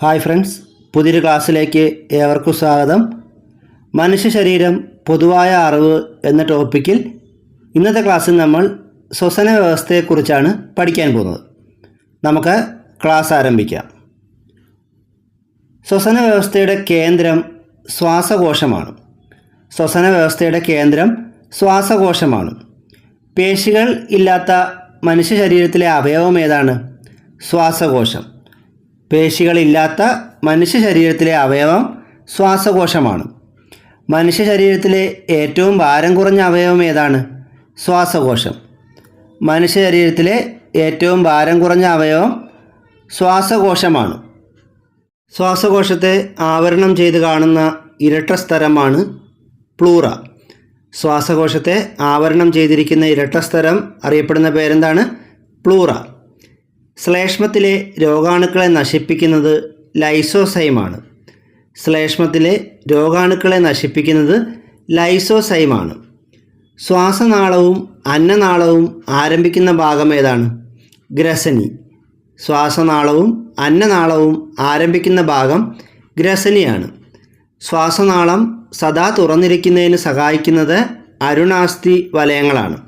Hi friends, പുതിയൊരു ക്ലാസ്സിലേക്ക് ഏവർക്കും സ്വാഗതം. മനുഷ്യ ശരീരം പൊതുവായ അറിവ് എന്ന ടോപ്പിക്കിൽ ഇന്നത്തെ ക്ലാസ്സിൽ നമ്മൾ ശ്വസന വ്യവസ്ഥയെക്കുറിച്ചാണ് പഠിക്കാൻ പോകുന്നത്. നമുക്ക് ക്ലാസ് ആരംഭിക്കാം. ശ്വസന വ്യവസ്ഥയുടെ കേന്ദ്രം ശ്വാസകോശമാണ്. ശ്വസന വ്യവസ്ഥയുടെ കേന്ദ്രം ശ്വാസകോശമാണ്. പേശികൾ ഇല്ലാത്ത മനുഷ്യ ശരീരത്തിലെ അവയവം ഏതാണ്? ശ്വാസകോശം. പേശികളില്ലാത്ത മനുഷ്യ ശരീരത്തിലെ അവയവം ശ്വാസകോശമാണ്. മനുഷ്യ ശരീരത്തിലെ ഏറ്റവും ഭാരം കുറഞ്ഞ അവയവം ഏതാണ്? ശ്വാസകോശം. മനുഷ്യ ശരീരത്തിലെ ഏറ്റവും ഭാരം കുറഞ്ഞ അവയവം ശ്വാസകോശമാണ്. ശ്വാസകോശത്തെ ആവരണം ചെയ്ത് കാണുന്ന ഇരട്ട സ്തരമാണ് പ്ലൂറ. ശ്വാസകോശത്തെ ആവരണം ചെയ്തിരിക്കുന്ന ഇരട്ട സ്തരം അറിയപ്പെടുന്ന പേരെന്താണ്? പ്ലൂറ. ശ്ലേഷ്മത്തിലെ രോഗാണുക്കളെ നശിപ്പിക്കുന്നത് ലൈസോസൈമാണ്. ശ്ലേഷ്മത്തിലെ രോഗാണുക്കളെ നശിപ്പിക്കുന്നത് ലൈസോസൈമാണ്. ശ്വാസനാളവും അന്നനാളവും ആരംഭിക്കുന്ന ഭാഗം ഏതാണ്? ഗ്രസനി. ശ്വാസനാളവും അന്നനാളവും ആരംഭിക്കുന്ന ഭാഗം ഗ്രസനിയാണ്. ശ്വാസനാളം സദാ തുറന്നിരിക്കുന്നതിന് സഹായിക്കുന്നത് അരുണാസ്ഥി വലയങ്ങളാണ്.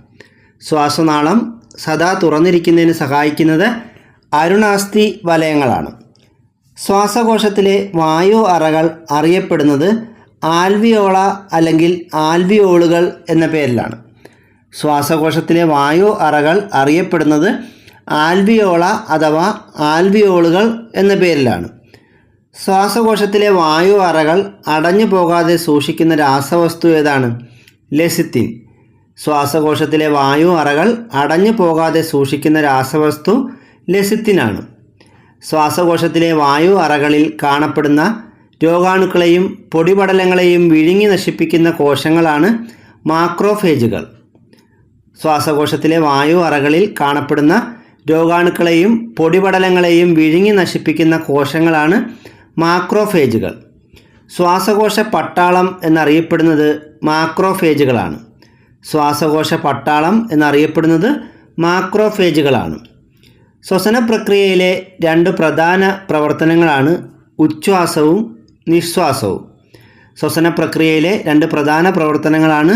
ശ്വാസനാളം സദാ തുറന്നിരിക്കുന്നതിന് സഹായിക്കുന്നത് അരുണാസ്ഥി വലയങ്ങളാണ്. ശ്വാസകോശത്തിലെ വായു അറകൾ അറിയപ്പെടുന്നത് ആൽവിയോള അല്ലെങ്കിൽ ആൽവിയോളുകൾ എന്ന പേരിലാണ്. ശ്വാസകോശത്തിലെ വായു അറകൾ അറിയപ്പെടുന്നത് ആൽവിയോള അഥവാ ആൽവിയോളുകൾ എന്ന പേരിലാണ്. ശ്വാസകോശത്തിലെ വായു അറകൾ അടഞ്ഞു പോകാതെ സൂക്ഷിക്കുന്ന രാസവസ്തു ഏതാണ്? ലെസിത്തിൻ. ശ്വാസകോശത്തിലെ വായു അറകൾ അടഞ്ഞു പോകാതെ സൂക്ഷിക്കുന്ന രാസവസ്തു ലെസിത്തിനാണ്. ശ്വാസകോശത്തിലെ വായു അറകളിൽ കാണപ്പെടുന്ന രോഗാണുക്കളെയും പൊടിപടലങ്ങളെയും വിഴുങ്ങി നശിപ്പിക്കുന്ന കോശങ്ങളാണ് മാക്രോഫേജുകൾ. ശ്വാസകോശത്തിലെ വായു അറകളിൽ കാണപ്പെടുന്ന രോഗാണുക്കളെയും പൊടിപടലങ്ങളെയും വിഴുങ്ങി നശിപ്പിക്കുന്ന കോശങ്ങളാണ് മാക്രോഫേജുകൾ. ശ്വാസകോശ പട്ടാളം എന്നറിയപ്പെടുന്നത് മാക്രോഫേജുകളാണ്. ശ്വാസകോശ പട്ടാളം എന്നറിയപ്പെടുന്നത് മാക്രോഫേജുകളാണ്. ശ്വസന പ്രക്രിയയിലെ രണ്ട് പ്രധാന പ്രവർത്തനങ്ങളാണ് ഉച്ഛ്വാസവും നിശ്വാസവും. ശ്വസന പ്രക്രിയയിലെ രണ്ട് പ്രധാന പ്രവർത്തനങ്ങളാണ്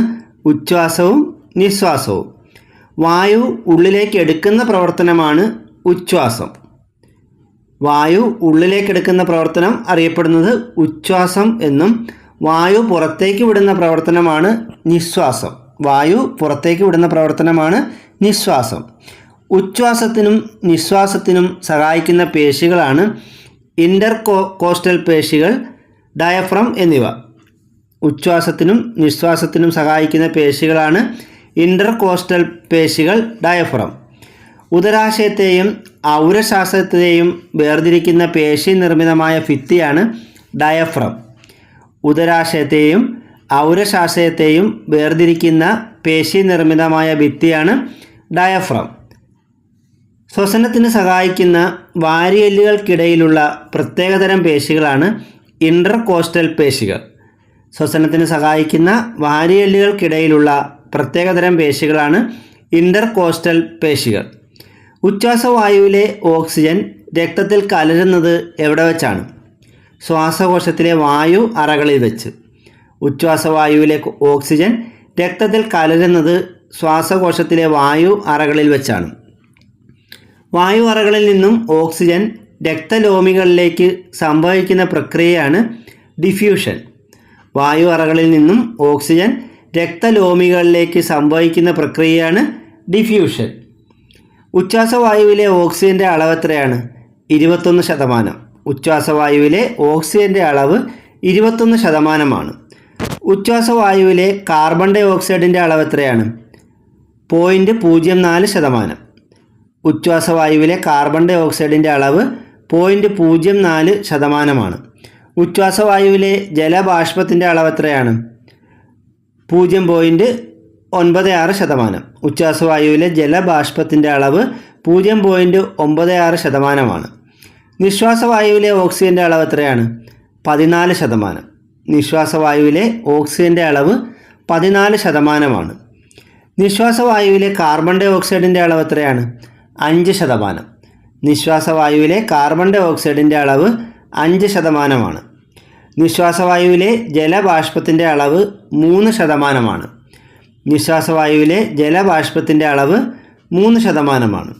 ഉച്ഛ്വാസവും നിശ്വാസവും. വായു ഉള്ളിലേക്ക് എടുക്കുന്ന പ്രവർത്തനമാണ് ഉച്ഛ്വാസം. വായു ഉള്ളിലേക്ക് എടുക്കുന്ന പ്രവർത്തനം അറിയപ്പെടുന്നത് ഉച്ഛ്വാസം എന്നും വായു പുറത്തേക്ക് വിടുന്ന പ്രവർത്തനമാണ് നിശ്വാസം. വായു പുറത്തേക്ക് വിടുന്ന പ്രവർത്തനമാണ് നിശ്വാസം. ഉച്ഛ്വാസത്തിനും നിശ്വാസത്തിനും സഹായിക്കുന്ന പേശികളാണ് കോസ്റ്റൽ പേശികൾ, ഡയഫ്രം എന്നിവ. ഉച്ഛ്വാസത്തിനും നിശ്വാസത്തിനും സഹായിക്കുന്ന പേശികളാണ് കോസ്റ്റൽ പേശികൾ, ഡയഫ്രം. ഉദരാശയത്തെയും ഔരശാസ്ത്രത്തെയും വേർതിരിക്കുന്ന പേശി നിർമ്മിതമായ ഭിത്തിയാണ് ഡയഫ്രം. ഉദരാശയത്തെയും ഔരശാസ്ത്രത്തെയും വേർതിരിക്കുന്ന പേശി നിർമ്മിതമായ ഭിത്തിയാണ് ഡയഫ്രം. ശ്വസനത്തിന് സഹായിക്കുന്ന വാരിയെല്ലുകൾക്കിടയിലുള്ള പ്രത്യേകതരം പേശികളാണ് കോസ്റ്റൽ പേശികൾ. ശ്വസനത്തിന് സഹായിക്കുന്ന വാരിയെല്ലുകൾക്കിടയിലുള്ള പ്രത്യേകതരം പേശികളാണ് കോസ്റ്റൽ പേശികൾ. ഉച്ഛ്വാസവായുവിലെ ഓക്സിജൻ രക്തത്തിൽ കലരുന്നത് എവിടെ വെച്ചാണ്? ശ്വാസകോശത്തിലെ വായു അറകളിൽ വെച്ച്. ഉച്ഛ്വാസവായുവിലെ ഓക്സിജൻ രക്തത്തിൽ കലരുന്നത് ശ്വാസകോശത്തിലെ വായു അറകളിൽ വെച്ചാണ്. വായു അറകളിൽ നിന്നും ഓക്സിജൻ രക്തലോമികളിലേക്ക് സംഭവിക്കുന്ന പ്രക്രിയയാണ് ഡിഫ്യൂഷൻ. വായു അറകളിൽ നിന്നും ഓക്സിജൻ രക്തലോമികളിലേക്ക് സംഭവിക്കുന്ന പ്രക്രിയയാണ് ഡിഫ്യൂഷൻ. ഉച്ഛ്വാസവായുവിലെ ഓക്സിജൻ്റെ അളവ് എത്രയാണ്? 21%. ഉച്ഛ്വാസവായുവിലെ ഓക്സിജൻ്റെ അളവ് 21%. ഉച്ഛ്വാസവായുവിലെ കാർബൺ ഡൈ ഓക്സൈഡിൻ്റെ അളവ് എത്രയാണ്? 0.04%. ഉച്ഛ്വാസവായുവിലെ കാർബൺ ഡൈ ഓക്സൈഡിൻ്റെ അളവ് 0.04%. ഉച്ഛ്വാസവായുവിലെ ജലബാഷ്പത്തിൻ്റെ അളവ് എത്രയാണ്? 0.96%. ഉച്ഛ്വാസവായുവിലെ ജലബാഷ്പത്തിൻ്റെ അളവ് 0.96%. നിശ്വാസവായുവിലെ ഓക്സിജൻ്റെ അളവ് എത്രയാണ്? 14%. നിശ്വാസവായുവിലെ ഓക്സിജൻ്റെ അളവ് 14%. നിശ്വാസവായുവിലെ കാർബൺ ഡൈ ഓക്സൈഡിൻ്റെ അളവ് എത്രയാണ്? 5%. നിശ്വാസവായുവിലെ കാർബൺ ഡൈ ഓക്സൈഡിൻ്റെ അളവ് 5%. നിശ്വാസവായുവിലെ ജലബാഷ്പത്തിൻ്റെ അളവ് 3%. നിശ്വാസവായുവിലെ ജലബാഷ്പത്തിൻ്റെ അളവ് 3%.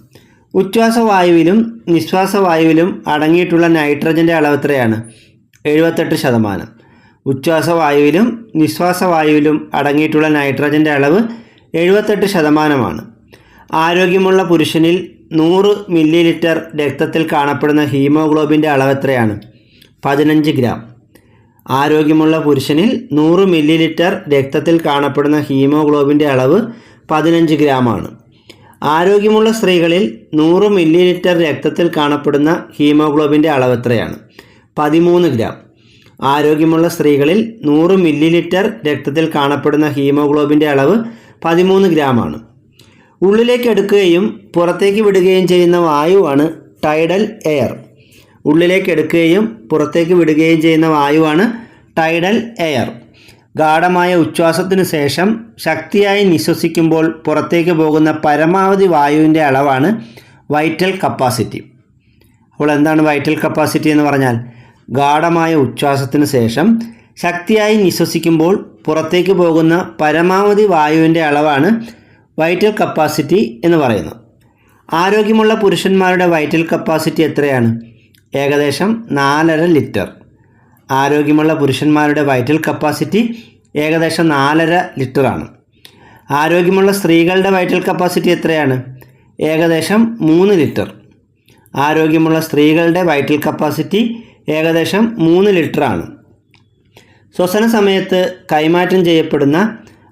ഉച്ഛ്വാസവായുവിലും നിശ്വാസവായുവിലും അടങ്ങിയിട്ടുള്ള നൈട്രജൻ്റെ അളവ് എത്രയാണ്? 78%. ഉച്ഛ്വാസവായുവിലും നിശ്വാസവായുവിലും അടങ്ങിയിട്ടുള്ള നൈട്രജൻ്റെ അളവ് 78%. ആരോഗ്യമുള്ള പുരുഷനിൽ 100 മില്ലി ലിറ്റർ രക്തത്തിൽ കാണപ്പെടുന്ന ഹീമോഗ്ലോബിൻ്റെ അളവ് എത്രയാണ്? 15 ഗ്രാം. ആരോഗ്യമുള്ള പുരുഷനിൽ 100 മില്ലി ലിറ്റർ രക്തത്തിൽ കാണപ്പെടുന്ന ഹീമോഗ്ലോബിൻ്റെ അളവ് 15 ഗ്രാമാണ്. ആരോഗ്യമുള്ള സ്ത്രീകളിൽ 100 മില്ലി ലിറ്റർ രക്തത്തിൽ കാണപ്പെടുന്ന ഹീമോഗ്ലോബിൻ്റെ അളവ് എത്രയാണ്? 13 ഗ്രാം. ആരോഗ്യമുള്ള സ്ത്രീകളിൽ 100 മില്ലി ലിറ്റർ രക്തത്തിൽ കാണപ്പെടുന്ന ഹീമോഗ്ലോബിൻ്റെ അളവ് 13 ഗ്രാമാണ്. ഉള്ളിലേക്ക് എടുക്കുകയും പുറത്തേക്ക് വിടുകയും ചെയ്യുന്ന വായുവാണ് ടൈഡൽ എയർ. ഉള്ളിലേക്ക് എടുക്കുകയും പുറത്തേക്ക് വിടുകയും ചെയ്യുന്ന വായുവാണ് ടൈഡൽ എയർ. ഗാഢമായ ഉച്ഛ്വാസത്തിനു ശേഷം ശക്തിയായി നിശ്വസിക്കുമ്പോൾ പുറത്തേക്ക് പോകുന്ന പരമാവധി വായുവിൻ്റെ അളവാണ് വൈറ്റൽ കപ്പാസിറ്റി. അപ്പോൾ എന്താണ് വൈറ്റൽ കപ്പാസിറ്റി എന്ന് പറഞ്ഞാൽ? ഗാഢമായ ഉച്ഛ്വാസത്തിന് ശേഷം ശക്തിയായി നിശ്വസിക്കുമ്പോൾ പുറത്തേക്ക് പോകുന്ന പരമാവധി വായുവിൻ്റെ അളവാണ് വൈറ്റൽ കപ്പാസിറ്റി എന്ന് പറയുന്നത്. ആരോഗ്യമുള്ള പുരുഷന്മാരുടെ വൈറ്റൽ കപ്പാസിറ്റി എത്രയാണ്? ഏകദേശം 4.5 ലിറ്റർ. ആരോഗ്യമുള്ള പുരുഷന്മാരുടെ വൈറ്റൽ കപ്പാസിറ്റി ഏകദേശം 4.5 ലിറ്ററാണ്. ആരോഗ്യമുള്ള സ്ത്രീകളുടെ വൈറ്റൽ കപ്പാസിറ്റി എത്രയാണ്? ഏകദേശം 3 ലിറ്റർ. ആരോഗ്യമുള്ള സ്ത്രീകളുടെ വൈറ്റൽ കപ്പാസിറ്റി ഏകദേശം 3 ലിറ്ററാണ്. ശ്വസന സമയത്ത് കൈമാറ്റം ചെയ്യപ്പെടുന്ന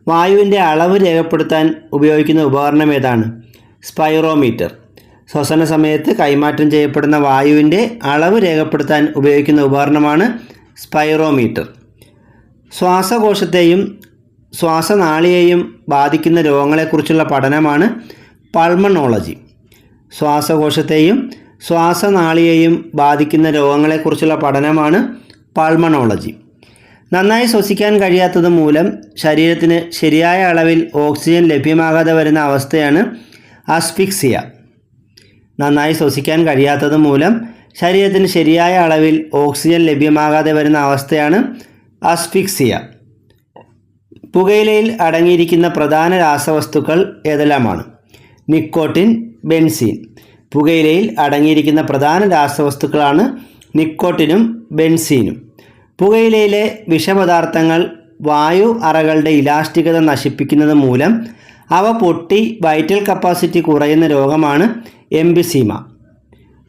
വായുവിൻ്റെ അളവ് രേഖപ്പെടുത്താൻ ഉപയോഗിക്കുന്ന ഉപകരണം ഏതാണ്? സ്പൈറോമീറ്റർ. ശ്വസന സമയത്ത് കൈമാറ്റം ചെയ്യപ്പെടുന്ന വായുവിൻ്റെ അളവ് രേഖപ്പെടുത്താൻ ഉപയോഗിക്കുന്ന ഉപകരണമാണ് സ്പൈറോമീറ്റർ. ശ്വാസകോശത്തെയും ശ്വാസനാളിയെയും ബാധിക്കുന്ന രോഗങ്ങളെക്കുറിച്ചുള്ള പഠനമാണ് പൾമണോളജി. ശ്വാസകോശത്തെയും ശ്വാസനാളിയെയും ബാധിക്കുന്ന രോഗങ്ങളെക്കുറിച്ചുള്ള പഠനമാണ് പൾമണോളജി. നന്നായി ശ്വസിക്കാൻ കഴിയാത്തത് മൂലം ശരീരത്തിന് ശരിയായ അളവിൽ ഓക്സിജൻ ലഭ്യമാകാതെ വരുന്ന അവസ്ഥയാണ് അസ്ഫിക്സിയ. നന്നായി ശ്വസിക്കാൻ കഴിയാത്തത് മൂലം ശരീരത്തിന് ശരിയായ അളവിൽ ഓക്സിജൻ ലഭ്യമാകാതെ വരുന്ന അവസ്ഥയാണ് അസ്ഫിക്സിയ. പുകയിലയിൽ അടങ്ങിയിരിക്കുന്ന പ്രധാന രാസവസ്തുക്കൾ ഏതെല്ലാമാണ്? Nicotine, benzene. പുകയിലയിൽ അടങ്ങിയിരിക്കുന്ന പ്രധാന രാസവസ്തുക്കളാണ് നിക്കോട്ടിനും ബെൻസീനും. പുകയിലയിലെ വിഷപദാർത്ഥങ്ങൾ വായു അറകളുടെ ഇലാസ്റ്റികത നശിപ്പിക്കുന്നത് മൂലം അവ പൊട്ടി വൈറ്റൽ കപ്പാസിറ്റി കുറയുന്ന രോഗമാണ് എംഫിസീമ.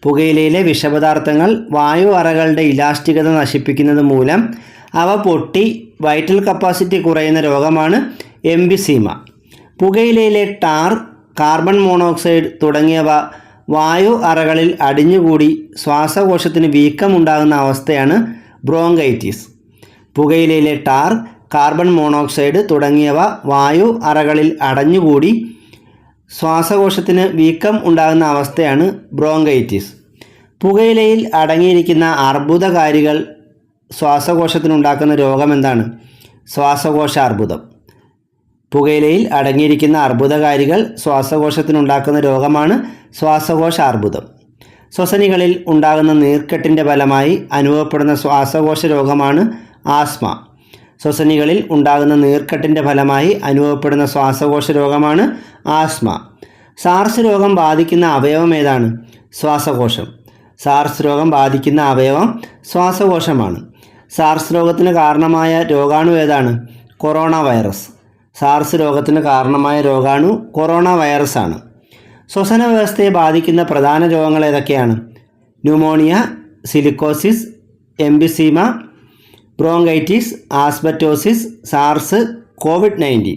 പുകയിലയിലെ വിഷപദാർത്ഥങ്ങൾ വായു അറകളുടെ ഇലാസ്റ്റികത നശിപ്പിക്കുന്നത് മൂലം അവ പൊട്ടി വൈറ്റൽ കപ്പാസിറ്റി കുറയുന്ന രോഗമാണ് എംഫിസീമ. പുകയിലയിലെ ടാർ, കാർബൺ മോണോക്സൈഡ് തുടങ്ങിയവ വായു അറകളിൽ അടിഞ്ഞുകൂടി ശ്വാസകോശത്തിന് വീക്കമുണ്ടാകുന്ന അവസ്ഥയാണ് ബ്രോങ്കൈറ്റിസ്. പുകയിലയിലെ ടാർ, കാർബൺ മോണോക്സൈഡ് തുടങ്ങിയവ വായു അറകളിൽ അടഞ്ഞുകൂടി ശ്വാസകോശത്തിന് വീക്കം ഉണ്ടാകുന്ന അവസ്ഥയാണ് ബ്രോങ്കൈറ്റിസ്. പുകയിലയിൽ അടങ്ങിയിരിക്കുന്ന അർബുദകാരികൾ ശ്വാസകോശത്തിനുണ്ടാക്കുന്ന രോഗം എന്താണ്? ശ്വാസകോശാർബുദം. പുകയിലയിൽ അടങ്ങിയിരിക്കുന്ന അർബുദകാരികൾ ശ്വാസകോശത്തിനുണ്ടാക്കുന്ന രോഗമാണ് ശ്വാസകോശാർബുദം. ശ്വസനികളിൽ ഉണ്ടാകുന്ന നീർക്കെട്ടിൻ്റെ ഫലമായി അനുഭവപ്പെടുന്ന ശ്വാസകോശ രോഗമാണ് ആസ്മ. ശ്വസനികളിൽ ഉണ്ടാകുന്ന നീർക്കെട്ടിൻ്റെ ഫലമായി അനുഭവപ്പെടുന്ന ശ്വാസകോശ രോഗമാണ് ആസ്മ. സാർസ് രോഗം ബാധിക്കുന്ന അവയവം ഏതാണ്? ശ്വാസകോശം. സാർസ് രോഗം ബാധിക്കുന്ന അവയവം ശ്വാസകോശമാണ്. സാർസ് രോഗത്തിന് കാരണമായ രോഗാണു ഏതാണ്? Corona virus. സാർസ് രോഗത്തിന് കാരണമായ രോഗാണു കൊറോണ വൈറസ് ആണ്. ശ്വസന വ്യവസ്ഥയെ ബാധിക്കുന്ന പ്രധാന രോഗങ്ങൾ ഏതൊക്കെയാണ്? Pneumonia, silicosis, emphysema, bronchitis, asbestosis, SARS, COVID-19.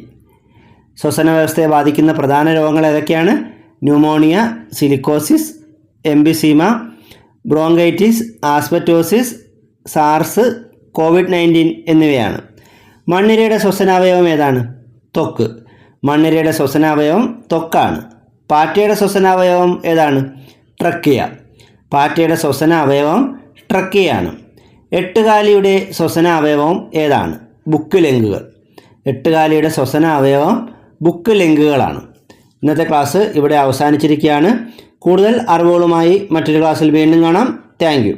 ശ്വസന വ്യവസ്ഥയെ ബാധിക്കുന്ന പ്രധാന രോഗങ്ങൾ ഏതൊക്കെയാണ്? Pneumonia, silicosis, emphysema, bronchitis, asbestosis, SARS, COVID-19 എന്നിവയാണ്. മണ്ണിരയുടെ ശ്വസനാവയവം ഏതാണ്? ത്വക്ക്. മണ്ണിരയുടെ ശ്വസനാവയവം ത്വക്കാണ്. പാറ്റയുടെ ശ്വസനാവയവം ഏതാണ്? ട്രക്കിയ. പാറ്റയുടെ ശ്വസനാവയവം ട്രക്കിയാണ്. എട്ടുകാലിയുടെ ശ്വസനാവയവം ഏതാണ്? ബുക്ക് ലെങ്കുകൾ. എട്ടുകാലിയുടെ ശ്വസനാവയവം ബുക്ക് ലെങ്കുകളാണ്. ഇന്നത്തെ ക്ലാസ് ഇവിടെ അവസാനിച്ചിരിക്കുകയാണ്. കൂടുതൽ അറിവുകളുമായി മറ്റൊരു ക്ലാസ്സിൽ വീണ്ടും കാണാം. Thank you.